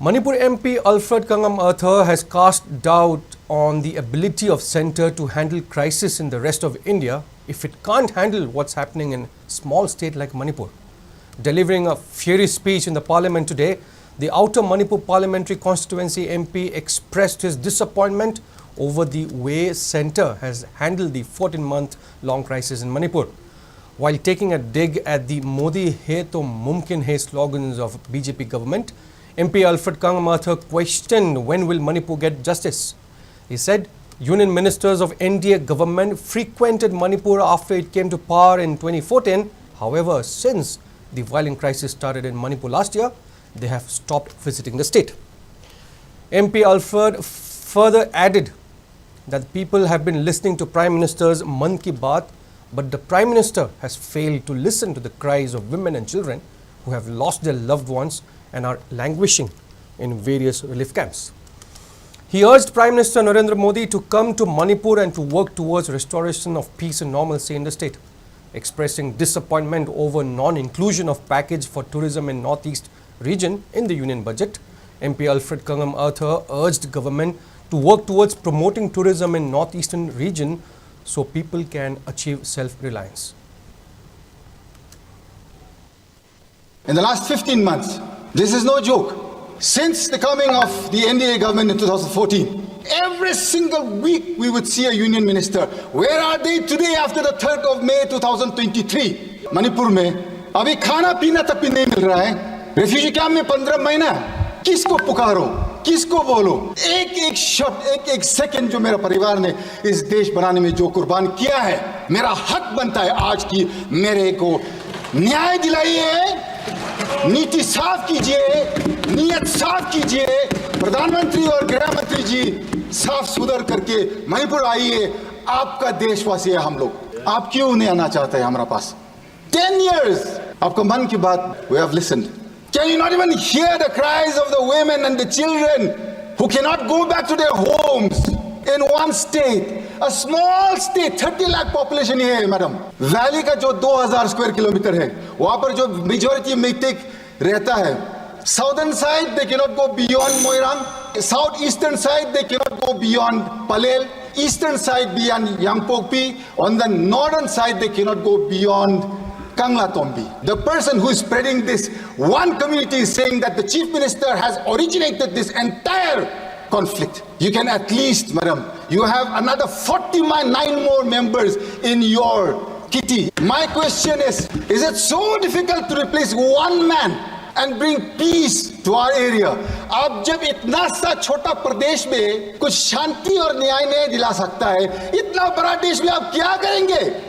Manipur MP Alfred has cast doubt on the ability of centre to handle crisis in the rest of India if it can't handle what's happening in a small state like Manipur. Delivering a fiery speech in the parliament today, the Outer Manipur Parliamentary Constituency MP expressed his disappointment over the way centre has handled the 14-month-long crisis in Manipur. While taking a dig at the Modi Hai to Mumkin Hai slogans of BJP government, MP Alfred questioned when will Manipur get justice. He said union ministers of NDA government frequented Manipur after it came to power in 2014. However, since the violent crisis started in Manipur last year, they have stopped visiting the state. MP Alfred further added that people have been listening to Prime Minister's Man Ki Baat, but the Prime Minister has failed to listen to the cries of women and children who have lost their loved ones and are languishing in various relief camps. He urged Prime Minister Narendra Modi to come to Manipur and to work towards restoration of peace and normalcy in the state. Expressing disappointment over non-inclusion of package for tourism in Northeast region in the union budget, MP Alfred urged government to work towards promoting tourism in Northeastern region so people can achieve self-reliance. In the last 15 months, this is no joke. Since the coming of the NDA government in 2014, every single week we would see a union minister. Where are they today after the 3rd of May 2023? Manipur में अभी खाना पीना तक भी नहीं मिल रहा है. Refugee camp में 15 महीना. किसको पुकारो? किसको बोलो? एक शब्द, एक सेकंड जो मेरा परिवार ने इस देश बनाने में जो कुर्बान किया है, मेरा हक बनता है आज की मेरे को न्याय दिलाइए. नीति साफ कीजिए, नीयत साफ कीजिए. प्रधानमंत्री और गृह मंत्री जी साफ सुधर करके मणिपुर आइए. आपका देशवासी है हम लोग. आप क्यों नहीं आना चाहते हैं हमारे पास? 10 years आपका मन की बात we have listened. Can you not even hear the cries of the women and the children who cannot go back to their homes in one state? A small state, 30 lakh population है madam. Valley का जो 2000 square kilometre है, वहां पर जो majority mythic रहता है. Southern side they cannot go beyond Moirang. Southeastern side they cannot go beyond Palel. Eastern side beyond Yangpokpi. On the northern side they cannot go beyond Kangla Tombi. The person who is spreading this one community is saying that the chief minister has originated this entire conflict. You can at least, madam, you have another 49 more members in your kitty. My question is it so difficult to replace one man and bring peace to our area? आप जब इतना सा छोटा प्रदेश में कुछ शांति और न्याय नहीं दिला सकता है, इतना बड़ा देश में आप क्या करेंगे?